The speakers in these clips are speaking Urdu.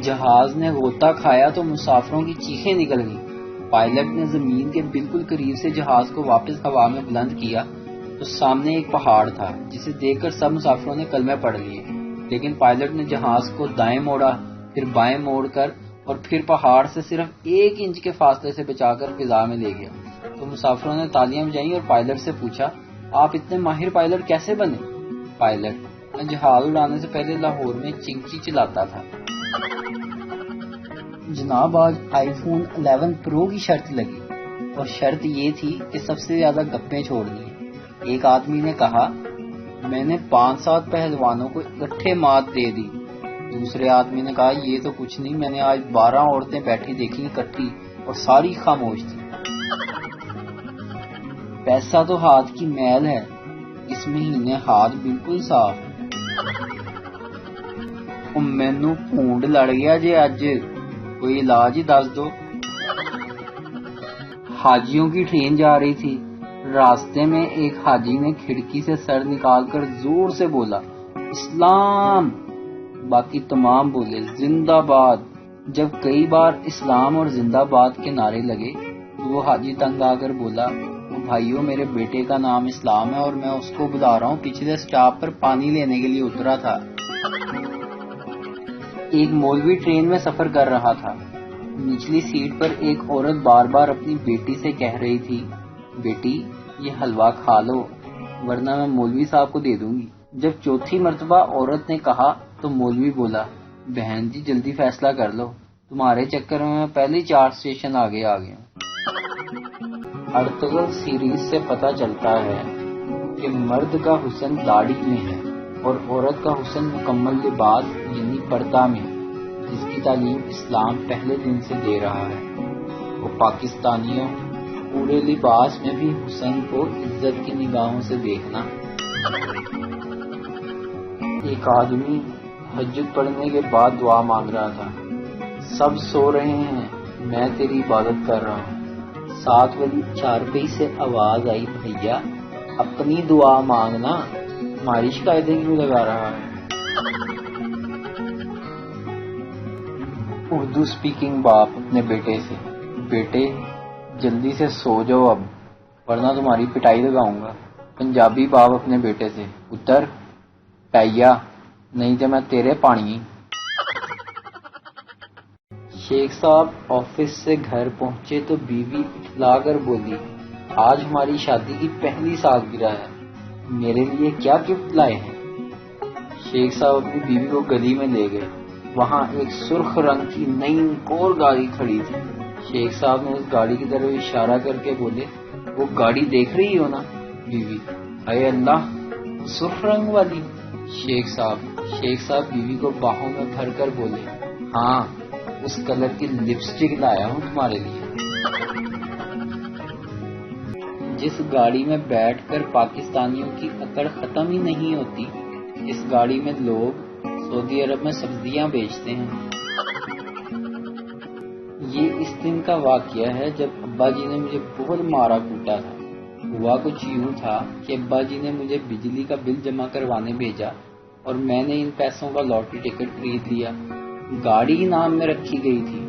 جہاز نے غوطہ کھایا تو مسافروں کی چیخیں نکل گئیں۔ پائلٹ نے زمین کے بالکل قریب سے جہاز کو واپس ہوا میں بلند کیا تو سامنے ایک پہاڑ تھا جسے دیکھ کر سب مسافروں نے کلمے پڑھ لیے، لیکن پائلٹ نے جہاز کو دائیں موڑا، پھر بائیں موڑ کر اور پھر پہاڑ سے صرف 1 انچ کے فاصلے سے بچا کر فضا میں لے گیا۔ تو مسافروں نے تالیاں بجائیں اور پائلٹ سے پوچھا، آپ اتنے ماہر پائلٹ کیسے بنے؟ پائلٹ: میں جہاز اڑانے سے پہلے لاہور میں چنگچی چلاتا تھا۔ جناب، آج آئی فون 11 پرو کی شرط لگی اور شرط یہ تھی کہ سب سے زیادہ گپیں چھوڑنی ہیں۔ ایک آدمی نے کہا، میں نے 5-7 پہلوانوں کو اکٹھے مات دے دی۔ دوسرے آدمی نے کہا، یہ تو کچھ نہیں، میں نے آج 12 عورتیں بیٹھی دیکھی اکٹھی اور ساری خاموش تھی۔ پیسہ تو ہاتھ کی میل ہے، اس مہینے ہاتھ بالکل صاف ہے۔ مینوں پونڈ لڑ گیا جے اج، کوئی علاج ہی دس دو۔ حاجیوں کی ٹرین جا رہی تھی، راستے میں ایک حاجی نے کھڑکی سے سر نکال کر زور سے بولا، اسلام! باقی تمام بولے، زندہ باد۔ جب کئی بار اسلام اور زندہ باد کے نعرے لگے تو وہ حاجی تنگ آ کر بولا، بھائیوں، میرے بیٹے کا نام اسلام ہے اور میں اس کو بلا رہا ہوں، پچھلے سٹاپ پر پانی لینے کے لیے اترا تھا۔ ایک مولوی ٹرین میں سفر کر رہا تھا۔ نچلی سیٹ پر ایک عورت بار بار اپنی بیٹی سے کہہ رہی تھی، بیٹی یہ حلوہ کھا لو ورنہ میں مولوی صاحب کو دے دوں گی۔ جب چوتھی مرتبہ عورت نے کہا تو مولوی بولا، بہن جی جلدی فیصلہ کر لو، تمہارے چکر میں پہلے 4 اسٹیشن آگے آ گیا ہوں۔ ارطغرل سیریز سے پتہ چلتا ہے کہ مرد کا حسن داڑھی میں ہے اور عورت کا حسن مکمل لباس یعنی پردہ میں، جس کی تعلیم اسلام پہلے دن سے دے رہا ہے۔ وہ پاکستانیوں، پورے لباس میں بھی حسن کو عزت کی نگاہوں سے دیکھنا۔ ایک آدمی تہجد پڑھنے کے بعد دعا مانگ رہا تھا، سب سو رہے ہیں، میں تیری عبادت کر رہا ہوں۔ ساتھ والی چارپائی سے آواز آئی، بھیا اپنی دعا مانگنا، ہماری شکایتیں کیوں لگا رہا ہے؟ اردو سپیکنگ باپ اپنے بیٹے سے، بیٹے جلدی سے سو جاؤ اب ورنہ تمہاری پٹائی لگاؤں گا۔ پنجابی باپ اپنے بیٹے سے، پتر پائیا نہیں تو میں تیرے پانی۔ شیخ صاحب آفس سے گھر پہنچے تو بیوی اٹھلا کر بولی، آج ہماری شادی کی پہلی سالگرہ ہے، میرے لیے کیا گفٹ لائے ہیں؟ شیخ صاحب اپنی بیوی کو گلی میں لے گئے، وہاں ایک سرخ رنگ کی نئی اور گاڑی کھڑی تھی۔ شیخ صاحب نے اس گاڑی کی طرف اشارہ کر کے بولے، وہ گاڑی دیکھ رہی ہو نا؟ بیوی، اے اللہ، سرخ رنگ والی؟ شیخ صاحب بیوی کو باہوں میں بھر کر بولے، ہاں اس کلر کی لپسٹک لایا ہوں تمہارے لیے۔ جس گاڑی میں بیٹھ کر پاکستانیوں کی اکڑ ختم ہی نہیں ہوتی، اس گاڑی میں لوگ سعودی عرب میں سبزیاں بیچتے ہیں۔ یہ اس دن کا واقعہ ہے جب ابا جی نے مجھے بہت مارا کوٹا تھا۔ ہوا کچھ یوں تھا کہ ابا جی نے مجھے بجلی کا بل جمع کروانے بھیجا اور میں نے ان پیسوں کا لاٹری ٹکٹ خرید لیا۔ گاڑی نام میں رکھی گئی تھی۔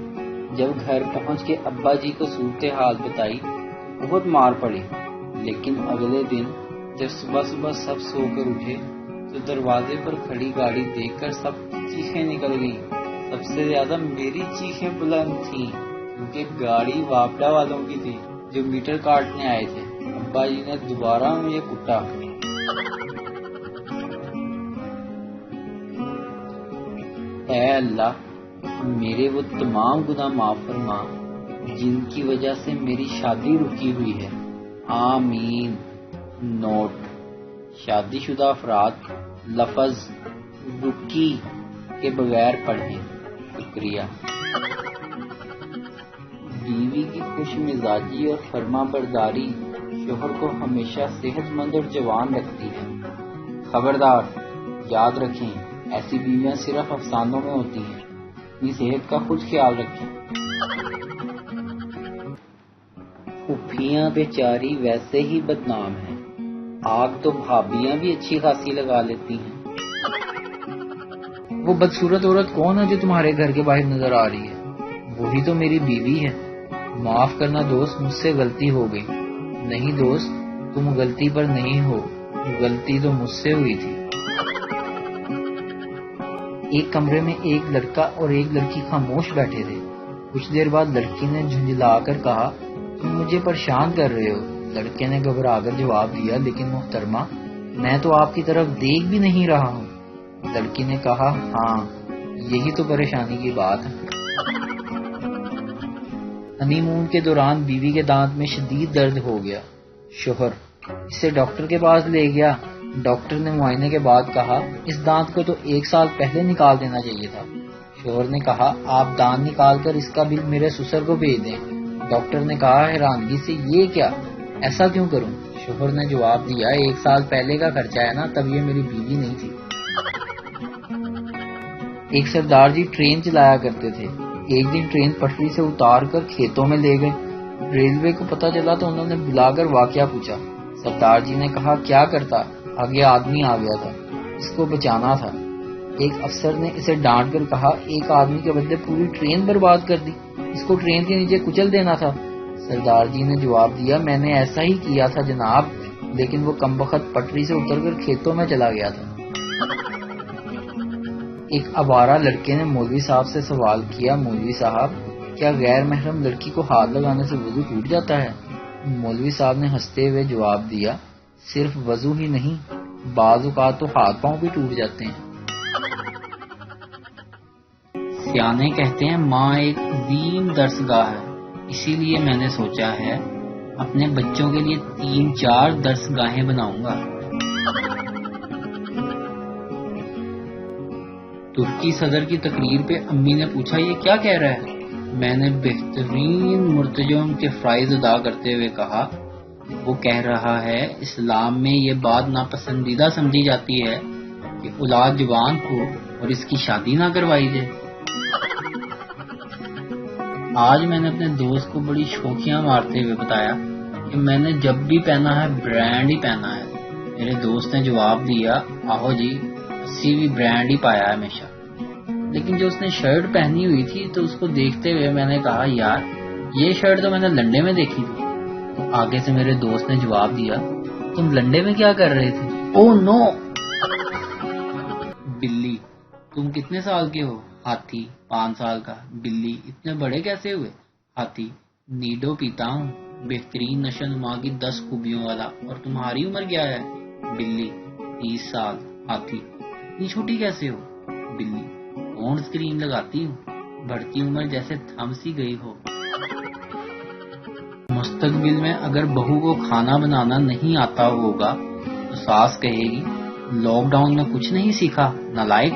جب گھر پہنچ کے ابا جی کو صورتحال بتائی بہت مار پڑی، لیکن اگلے دن جب صبح سب سو کر اٹھے تو دروازے پر کھڑی گاڑی دیکھ کر سب چیخیں نکل گئیں۔ سب سے زیادہ میری چیخیں بلند تھیں کیونکہ گاڑی واپڈا والوں کی تھی جو میٹر کاٹنے آئے تھے۔ ابا جی نے دوبارہ مجھے کٹا۔ اے اللہ، میرے وہ تمام گناہ معاف فرما جن کی وجہ سے میری شادی رکی ہوئی ہے، آمین۔ نوٹ: شادی شدہ افراد لفظ رکی کے بغیر پڑھیں۔ شکریہ۔ بیوی کی خوش مزاجی اور فرما برداری شوہر کو ہمیشہ صحت مند اور جوان رکھتی ہے۔ خبردار، یاد رکھیں ایسی بیویاں صرف افسانوں میں ہوتی ہیں۔ اپنی صحت کا خود خیال رکھیں۔ پھوپھیاں بیچاری ویسے ہی بدنام ہیں، آگ تو بھابیاں بھی اچھی خاصی لگا لیتی ہیں۔ وہ بدصورت عورت کون ہے جو تمہارے گھر کے باہر نظر آ رہی ہے؟ وہی تو میری بیوی ہے۔ معاف کرنا دوست، مجھ سے غلطی ہو گئی۔ نہیں دوست، تم غلطی پر نہیں ہو، غلطی تو مجھ سے ہوئی تھی۔ ایک کمرے میں ایک لڑکا اور ایک لڑکی خاموش بیٹھے تھے۔ کچھ دیر بعد لڑکی نے جھنجھلا کر کہا، تم مجھے پریشان کر رہے ہو۔ لڑکے نے گھبرا کر جواب دیا، لیکن محترمہ، میں تو آپ کی طرف دیکھ بھی نہیں رہا ہوں۔ لڑکی نے کہا، ہاں یہی تو پریشانی کی بات ہے۔ ہنی مون کے دوران بیوی کے دانت میں شدید درد ہو گیا۔ شوہر اسے ڈاکٹر کے پاس لے گیا۔ ڈاکٹر نے معائنے کے بعد کہا، اس دانت کو تو 1 سال پہلے نکال دینا چاہیے تھا۔ شوہر نے کہا، آپ دانت نکال کر اس کا بل میرے سسر کو بھیج دیں۔ ڈاکٹر نے کہا حیرانگی سے، یہ کیا، ایسا کیوں کروں؟ شوہر نے جواب دیا، 1 سال پہلے کا خرچہ ہے نا، تب یہ میری بیوی نہیں تھی۔ ایک سردار جی ٹرین چلایا کرتے تھے۔ ایک دن ٹرین پٹری سے اتار کر کھیتوں میں لے گئے۔ ریلوے کو پتہ چلا تو انہوں نے بلا کر واقعہ پوچھا۔ سردار جی نے کہا، کیا کرتا، آگے آدمی آ گیا تھا، اس کو بچانا تھا۔ ایک افسر نے اسے ڈانٹ کر کہا، ایک آدمی کے بدلے پوری ٹرین برباد کر دی، اس کو ٹرین کے نیچے کچل دینا تھا۔ سردار جی نے جواب دیا، میں نے ایسا ہی کیا تھا جناب، لیکن وہ کمبخت پٹری سے اتر کر کھیتوں میں چلا گیا تھا۔ ایک آوارہ لڑکے نے مولوی صاحب سے سوال کیا، مولوی صاحب، کیا غیر محرم لڑکی کو ہاتھ لگانے سے وضو ٹوٹ جاتا ہے؟ مولوی صاحب نے ہنستے ہوئے جواب دیا، صرف وضو ہی نہیں، بعض اوقات تو ہاتھ پاؤں بھی ٹوٹ جاتے ہیں۔ سیانے کہتے ہیں ماں ایک عظیم درس گاہ ہے، اسی لیے میں نے سوچا ہے اپنے بچوں کے لیے 3-4 درس گاہیں بناؤں گا۔ ترکی صدر کی تقریر پہ امی نے پوچھا، یہ کیا کہہ رہا ہے؟ میں نے بہترین مرتجم کے فرائض ادا کرتے ہوئے کہا، وہ کہہ رہا ہے اسلام میں یہ بات ناپسندیدہ سمجھی جاتی ہے کہ اولاد جوان ہو اور اس کی شادی نہ کروائی جائے۔ آج میں نے اپنے دوست کو بڑی شوخیاں مارتے ہوئے بتایا کہ میں نے جب بھی پہنا ہے برانڈ ہی پہنا ہے۔ میرے دوست نے جواب دیا، آہو جی، اسی بھی برانڈ ہی پایا ہے ہمیشہ۔ لیکن جو اس نے شرٹ پہنی ہوئی تھی تو اس کو دیکھتے ہوئے میں نے کہا، یار یہ شرٹ تو میں نے لنڈے میں دیکھی تھی۔ تو آگے سے میرے دوست نے جواب دیا، تم لنڈے میں کیا کر رہے تھے؟ او نو! بلی، تم کتنے سال کے ہو؟ ہاتھی، 5 سال کا۔ بلی، اتنے بڑے کیسے ہوئے؟ ہاتھی، نیڈو پیتا ہوں، بہترین نشو نما کی 10 خوبیوں والا۔ اور تمہاری عمر کیا ہے؟ بلی، 30 سال۔ ہاتھی، اتنی چھوٹی کیسے ہو؟ بلی، فون اسکرین لگاتی ہوں، بڑھتی عمر جیسے تھم سی گئی ہو۔ مستقبل میں اگر بہو کو کھانا بنانا نہیں آتا ہوگا تو ساس کہے گی، لاک ڈاؤن میں کچھ نہیں سیکھا نالائق۔